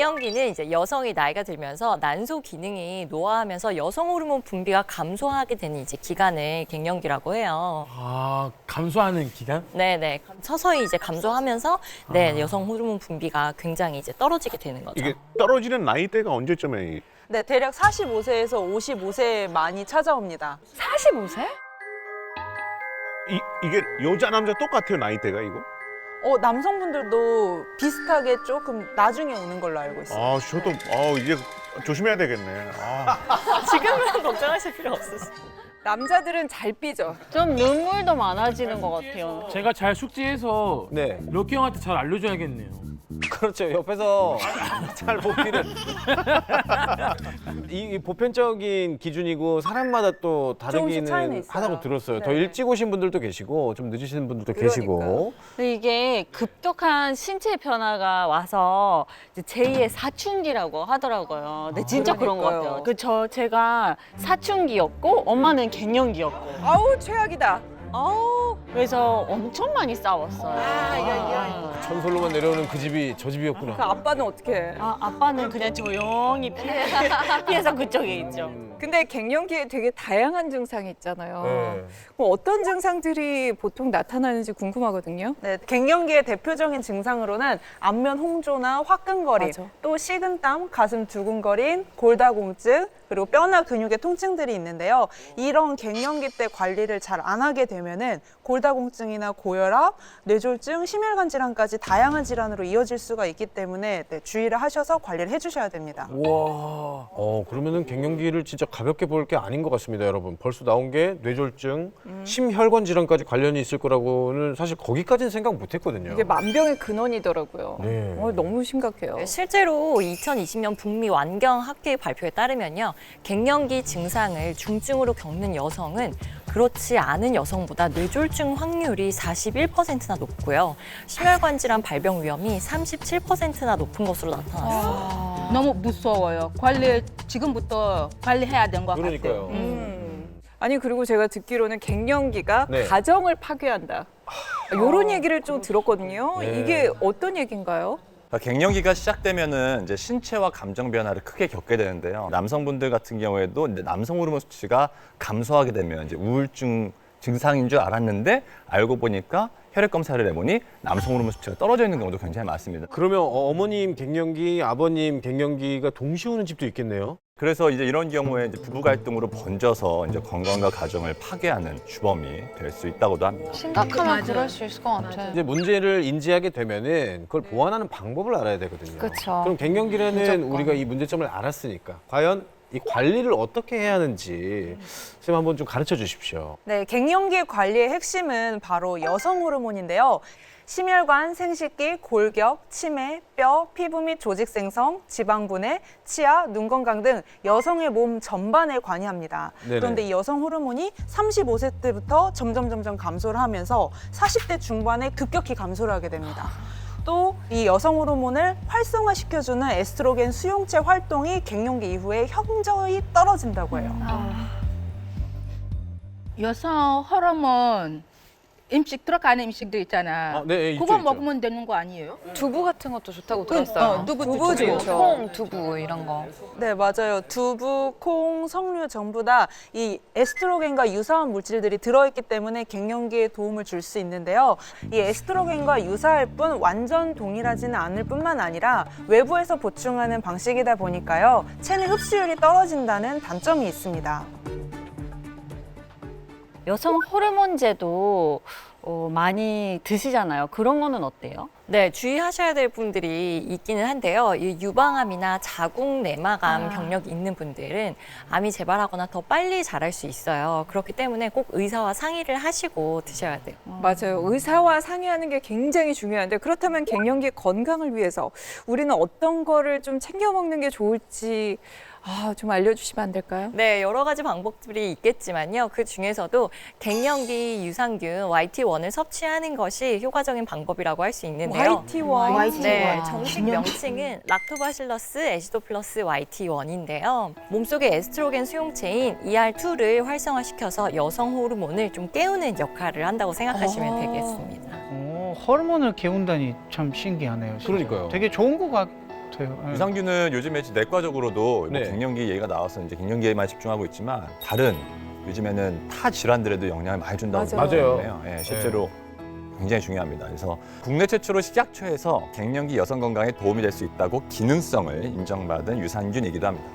갱년기는 이제 여성이 나이가 들면서 난소 기능이 노화하면서 여성 호르몬 분비가 감소하게 되는 이제 기간을 갱년기라고 해요. 아, 감소하는 기간? 네네. 서서히 이제 감소하면서 여성 호르몬 분비가 굉장히 이제 떨어지게 되는 거죠. 이게 떨어지는 나이대가 언제쯤에? 네, 대략 45세에서 55세에 많이 찾아옵니다. 45세? 이게 여자 남자 똑같아요, 나이대가 이거? 남성분들도 비슷하게 조금 나중에 오는 걸로 알고 있어요. 아, 저도 이제 조심해야 되겠네. 지금은 걱정하실 필요 없으세요. 남자들은 잘 삐져. 좀 눈물도 많아지는 것 같아요. 제가 잘 숙지해서 네. 럭키 형한테 잘 알려줘야겠네요. 그렇죠. 옆에서 잘 보기를. 이 보편적인 기준이고 사람마다 또 조금씩 차이는 다르기는 있어요. 하다고 들었어요. 더 네. 일찍 오신 분들도 계시고 좀 늦으시는 분들도 그러니까요. 계시고. 근데 이게 급격한 신체 변화가 와서 이제 제2의 사춘기라고 하더라고요. 근데 진짜 그런 것 그러니까요. 같아요. 제가 사춘기였고 엄마는 갱년기였고. 아우 최악이다. 아우. 그래서 엄청 많이 싸웠어요. 천솔로만 내려오는 그 집이 저 집이었구나. 그 아빠는 어떻게 해? 아빠는 그냥 조용히 피해서 그쪽에 있죠. 근데 갱년기에 되게 다양한 증상이 있잖아요. 네. 그럼 어떤 증상들이 보통 나타나는지 궁금하거든요. 네, 갱년기의 대표적인 증상으로는 안면 홍조나 화끈거림, 맞아. 또 식은땀, 가슴 두근거림, 골다공증, 그리고 뼈나 근육의 통증들이 있는데요. 이런 갱년기 때 관리를 잘 안 하게 되면은 골다공증이나 고혈압, 뇌졸중, 심혈관 질환까지 다양한 질환으로 이어질 수가 있기 때문에 주의를 하셔서 관리를 해주셔야 됩니다. 와. 그러면은 갱년기를 진짜 가볍게 볼 게 아닌 것 같습니다, 여러분. 벌써 나온 게 뇌졸중, 심혈관 질환까지 관련이 있을 거라고는 사실 거기까지는 생각 못 했거든요. 이게 만병의 근원이더라고요. 네. 너무 심각해요. 실제로 2020년 북미 완경학회 발표에 따르면요. 갱년기 증상을 중증으로 겪는 여성은 그렇지 않은 여성보다 뇌졸중 확률이 41%나 높고요. 심혈관 질환 발병 위험이 37%나 높은 것으로 나타났어요. 너무 무서워요. 지금부터 관리해야 되는 것 같아요. 그러니까요. 아니 그리고 제가 듣기로는 갱년기가 네. 가정을 파괴한다. 이런 얘기를 좀 들었거든요. 네. 이게 어떤 얘기인가요? 갱년기가 시작되면은 이제 신체와 감정 변화를 크게 겪게 되는데요. 남성분들 같은 경우에도 이제 남성 호르몬 수치가 감소하게 되면 이제 우울증 증상인 줄 알았는데 알고 보니까 혈액 검사를 해보니 남성 호르몬 수치가 떨어져 있는 경우도 굉장히 많습니다. 그러면 어머님 갱년기, 아버님 갱년기가 동시에 오는 집도 있겠네요. 그래서 이제 이런 경우에 이제 부부 갈등으로 번져서 이제 건강과 가정을 파괴하는 주범이 될 수 있다고도 합니다. 심각하면 그럴 수 있을 것 같아요. 이제 문제를 인지하게 되면은 그걸 보완하는 방법을 알아야 되거든요. 그쵸. 그럼 갱년기라는 우리가 이 문제점을 알았으니까 과연 이 관리를 어떻게 해야 하는지 선생님 한번 좀 가르쳐 주십시오. 네, 갱년기 관리의 핵심은 바로 여성 호르몬인데요. 심혈관, 생식기, 골격, 치매, 뼈, 피부 및 조직 생성, 지방 분해, 치아, 눈 건강 등 여성의 몸 전반에 관여합니다. 네네. 그런데 이 여성 호르몬이 35세 때부터 점점 감소를 하면서 40대 중반에 급격히 감소를 하게 됩니다. 또 이 여성 호르몬을 활성화시켜주는 에스트로겐 수용체 활동이 갱년기 이후에 현저히 떨어진다고 해요. 여성 호르몬 들어가는 음식들 있잖아. 네, 있죠, 그거 있죠. 먹으면 되는 거 아니에요? 두부 같은 것도 좋다고 두부 좋죠. 콩, 두부 이런 거. 네, 맞아요. 두부, 콩, 석류 전부 다 이 에스트로겐과 유사한 물질들이 들어있기 때문에 갱년기에 도움을 줄 수 있는데요. 이 에스트로겐과 유사할 뿐 완전 동일하지는 않을 뿐만 아니라 외부에서 보충하는 방식이다 보니까요. 체내 흡수율이 떨어진다는 단점이 있습니다. 여성 호르몬제도 많이 드시잖아요. 그런 거는 어때요? 네, 주의하셔야 될 분들이 있기는 한데요. 이 유방암이나 자궁 내막암 경력이 있는 분들은 암이 재발하거나 더 빨리 자랄 수 있어요. 그렇기 때문에 꼭 의사와 상의를 하시고 드셔야 돼요. 맞아요. 의사와 상의하는 게 굉장히 중요한데 그렇다면 갱년기 건강을 위해서 우리는 어떤 거를 좀 챙겨 먹는 게 좋을지 좀 알려주시면 안 될까요? 네, 여러 가지 방법들이 있겠지만요. 그 중에서도 갱년기 유산균 YT1을 섭취하는 것이 효과적인 방법이라고 할 수 있는데요. YT1. 네, 정식 명칭은 락토바실러스 애시도플러스 YT1인데요. 몸속의 에스트로겐 수용체인 ER2를 활성화시켜서 여성 호르몬을 좀 깨우는 역할을 한다고 생각하시면 되겠습니다. 호르몬을 깨운다니 참 신기하네요. 진짜. 그러니까요. 되게 좋은 것 같아요. 같아요. 예. 유산균은 요즘에 내과적으로도 네. 뭐 갱년기 얘기가 나와서 이제 갱년기에만 집중하고 있지만 다른 요즘에는 타 질환들에도 영향을 많이 준다고 맞아요. 생각해요. 예, 실제로 굉장히 중요합니다. 그래서 국내 최초로 식약처에서 갱년기 여성 건강에 도움이 될 수 있다고 기능성을 인정받은 유산균이기도 합니다.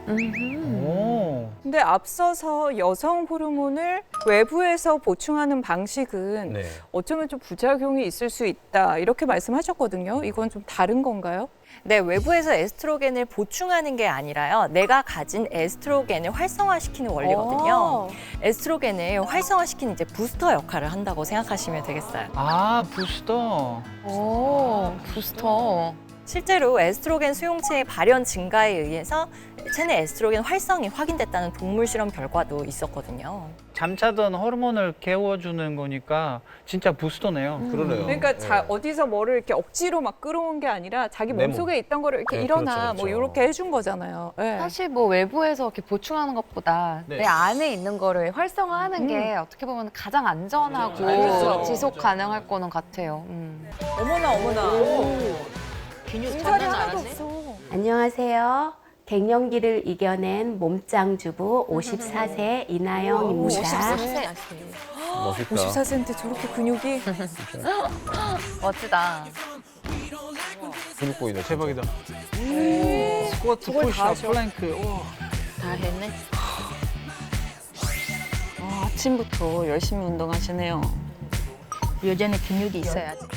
오. 근데 앞서서 여성 호르몬을 외부에서 보충하는 방식은 네. 어쩌면 좀 부작용이 있을 수 있다 이렇게 말씀하셨거든요. 이건 좀 다른 건가요? 네, 외부에서 에스트로겐을 보충하는 게 아니라요. 내가 가진 에스트로겐을 활성화시키는 원리거든요. 에스트로겐을 활성화시키는 이제 부스터 역할을 한다고 생각하시면 되겠어요. 아, 부스터. 오, 부스터. 실제로 에스트로겐 수용체의 발현 증가에 의해서 체내 에스트로겐 활성이 확인됐다는 동물 실험 결과도 있었거든요. 잠자던 호르몬을 깨워주는 거니까 진짜 부스터네요. 그러네요. 그러니까 네. 어디서 뭐를 이렇게 억지로 막 끌어온 게 아니라 자기 내 몸속에 있던 거를 이렇게 네, 일어나 그렇죠, 뭐 그렇죠. 이렇게 해준 거잖아요. 네. 사실 뭐 외부에서 이렇게 보충하는 것보다 네. 내 안에 있는 거를 활성화하는 게 어떻게 보면 가장 안전하고 그렇죠. 지속 가능할 거는 같아요. 어머나 어머나. 근육 인살이 장난 하나도 아닌데? 없어. 안녕하세요. 갱년기를 이겨낸 몸짱주부 54세 이나영입니다. 멋있다. 54cm 저렇게 근육이 멋지다. 근육 보이네. 대박이다. 스쿼트, 저걸 다 푸시업, 하셔. 플랭크. 와. 잘했네. 아침부터 열심히 운동하시네요. 여자는 근육이 있어야지.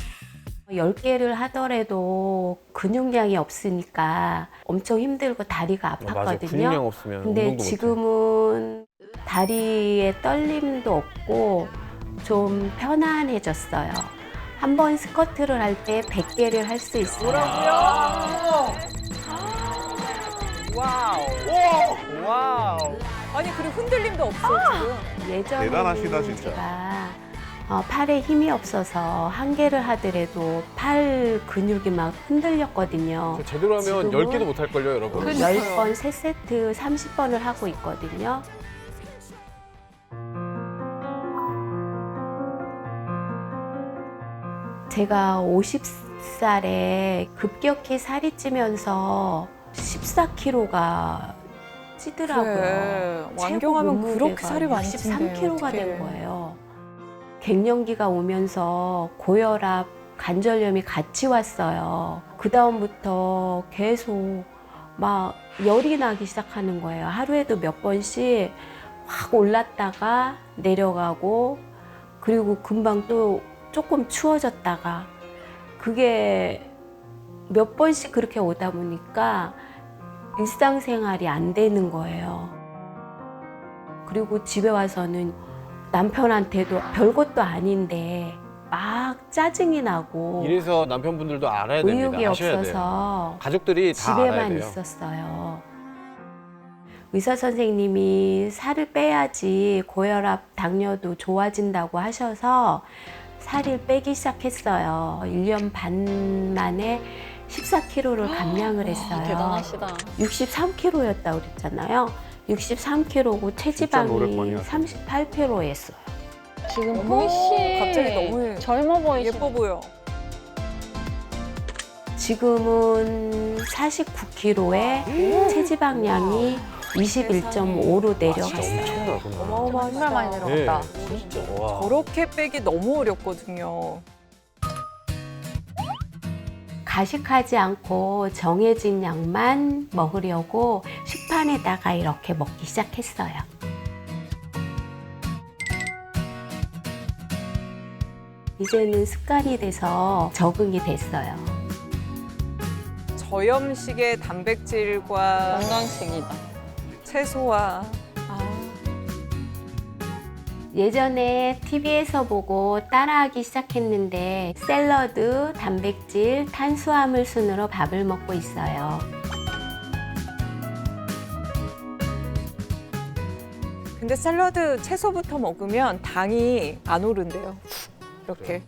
10개를 하더라도 근육량이 없으니까 엄청 힘들고 다리가 맞아. 아팠거든요. 근육량 없으면 근데 운동도 못해. 지금은 다리에 떨림도 없고 좀 편안해졌어요. 한 번 스쿼트를 할 때 100개를 할 수 있어요. 와우. 와우. 아니 그리고 흔들림도 없어 지금. 예전에는 대단하시다, 진짜. 제가 팔에 힘이 없어서 한 개를 하더라도 팔 근육이 막 흔들렸거든요. 제대로 하면 지금은 10개도 못 할걸요, 여러분. 10번, 3세트, 30번을 하고 있거든요. 제가 50살에 급격히 살이 찌면서 14kg가 찌더라고요. 그래. 완경하면 최고 그렇게 살이 많이 찐대요. 63kg가 어떡해. 된 거예요. 갱년기가 오면서 고혈압, 관절염이 같이 왔어요. 그 다음부터 계속 막 열이 나기 시작하는 거예요. 하루에도 몇 번씩 확 올랐다가 내려가고 그리고 금방 또 조금 추워졌다가 그게 몇 번씩 그렇게 오다 보니까 일상생활이 안 되는 거예요. 그리고 집에 와서는 남편한테도 별것도 아닌데 막 짜증이 나고 이래서 남편분들도 알아야 됩니다. 의욕이 아셔야 돼요. 없어서 가족들이 다 알아야 집에만 돼요. 있었어요. 의사 선생님이 살을 빼야지 고혈압, 당뇨도 좋아진다고 하셔서 살을 빼기 시작했어요. 1년 반 만에 14kg를 감량을 했어요. 대단하시다. 63kg였다고 그랬잖아요. 63kg고 체지방이 38kg였어요. 지금 어머, 보이 씨 갑자기 너무 젊어 보이시. 예뻐 보여. 지금은 49kg에 체지방량이 21.5로 내려갔어요. 엄청나구나. 어마어마하다. 정말 많이 내려갔다. 네, 진짜. 와. 저렇게 빼기 너무 어렵거든요. 가식하지 않고 정해진 양만 먹으려고 식판에다가 이렇게 먹기 시작했어요. 이제는 습관이 돼서 적응이 됐어요. 저염식의 단백질과 건강식이다. 채소와 예전에 TV에서 보고 따라하기 시작했는데 샐러드, 단백질, 탄수화물 순으로 밥을 먹고 있어요. 근데 샐러드 채소부터 먹으면 당이 안 오른대요. 이렇게.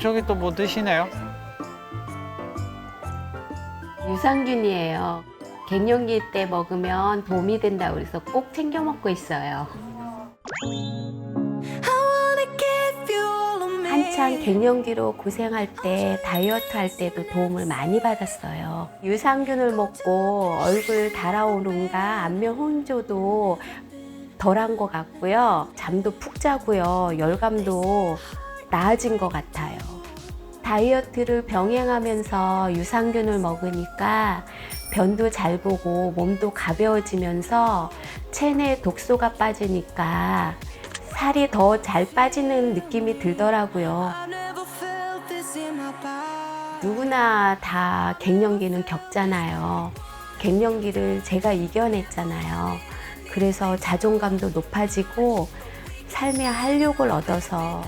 저기 또 뭐 드시네요? 유산균이에요. 갱년기 때 먹으면 도움이 된다고 그래서 꼭 챙겨 먹고 있어요. 한창 갱년기로 고생할 때 다이어트 할 때도 도움을 많이 받았어요. 유산균을 먹고 얼굴 달아오른가 안면 홍조도 덜한 것 같고요. 잠도 푹 자고요. 열감도 나아진 것 같아요. 다이어트를 병행하면서 유산균을 먹으니까 변도 잘 보고 몸도 가벼워지면서 체내 독소가 빠지니까 살이 더 잘 빠지는 느낌이 들더라고요. 누구나 다 갱년기는 겪잖아요. 갱년기를 제가 이겨냈잖아요. 그래서 자존감도 높아지고 삶의 활력을 얻어서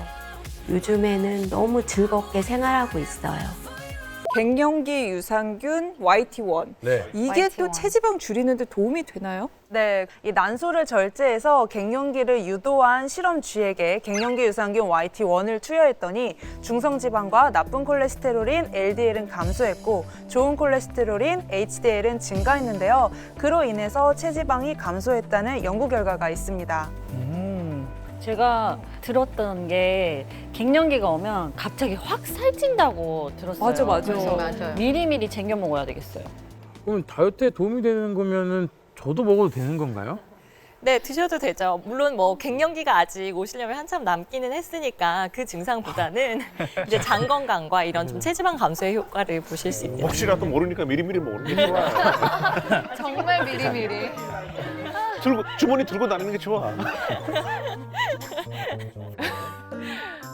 요즘에는 너무 즐겁게 생활하고 있어요. 갱년기 유산균 YT1. 네. 이게 또 체지방 줄이는데 도움이 되나요? 네, 이 난소를 절제해서 갱년기를 유도한 실험쥐에게 갱년기 유산균 YT1을 투여했더니 중성지방과 나쁜 콜레스테롤인 LDL은 감소했고 좋은 콜레스테롤인 HDL은 증가했는데요. 그로 인해서 체지방이 감소했다는 연구 결과가 있습니다. 제가 들었던 게 갱년기가 오면 갑자기 확 살찐다고 들었어요. 맞아. 그래서 맞아요. 미리미리 챙겨 먹어야 되겠어요. 그럼 다이어트에 도움이 되는 거면은 저도 먹어도 되는 건가요? 네, 드셔도 되죠. 물론 뭐 갱년기가 아직 오시려면 한참 남기는 했으니까 그 증상보다는 이제 장 건강과 이런 좀 체지방 감소의 효과를 보실 수 있습니다. 혹시라도 모르니까 미리미리 먹는 게 좋아. 정말 미리미리. 주머니 들고 다니는 게 좋아.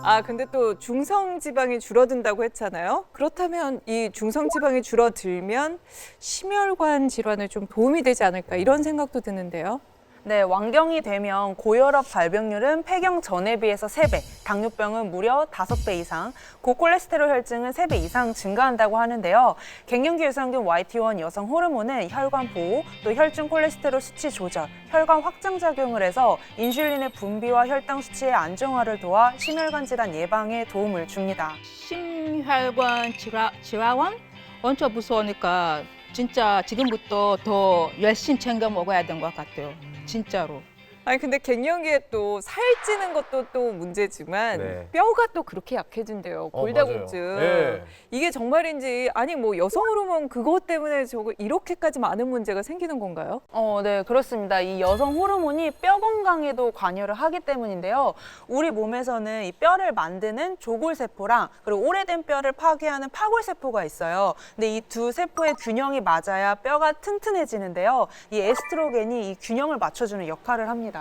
아, 근데 또 중성지방이 줄어든다고 했잖아요. 그렇다면 이 중성지방이 줄어들면 심혈관 질환에 좀 도움이 되지 않을까 이런 생각도 드는데요. 네, 완경이 되면 고혈압 발병률은 폐경 전에 비해서 3배, 당뇨병은 무려 5배 이상, 고콜레스테롤 혈증은 3배 이상 증가한다고 하는데요. 갱년기 유산균 YT1 여성 호르몬은 혈관 보호, 또 혈중 콜레스테롤 수치 조절, 혈관 확장 작용을 해서 인슐린의 분비와 혈당 수치의 안정화를 도와 심혈관 질환 예방에 도움을 줍니다. 심혈관 질환 엄청 무서우니까 진짜 지금부터 더 열심히 챙겨 먹어야 되는 것 같아요. 진짜로. 아니 근데 갱년기에 또 살찌는 것도 또 문제지만 네. 뼈가 또 그렇게 약해진대요. 골다공증. 맞아요. 네. 이게 정말인지 아니 뭐 여성 호르몬 그것 때문에 저거 이렇게까지 많은 문제가 생기는 건가요? 네, 그렇습니다. 이 여성 호르몬이 뼈 건강에도 관여를 하기 때문인데요. 우리 몸에서는 이 뼈를 만드는 조골세포랑 그리고 오래된 뼈를 파괴하는 파골세포가 있어요. 근데 이 두 세포의 균형이 맞아야 뼈가 튼튼해지는데요. 이 에스트로겐이 이 균형을 맞춰주는 역할을 합니다.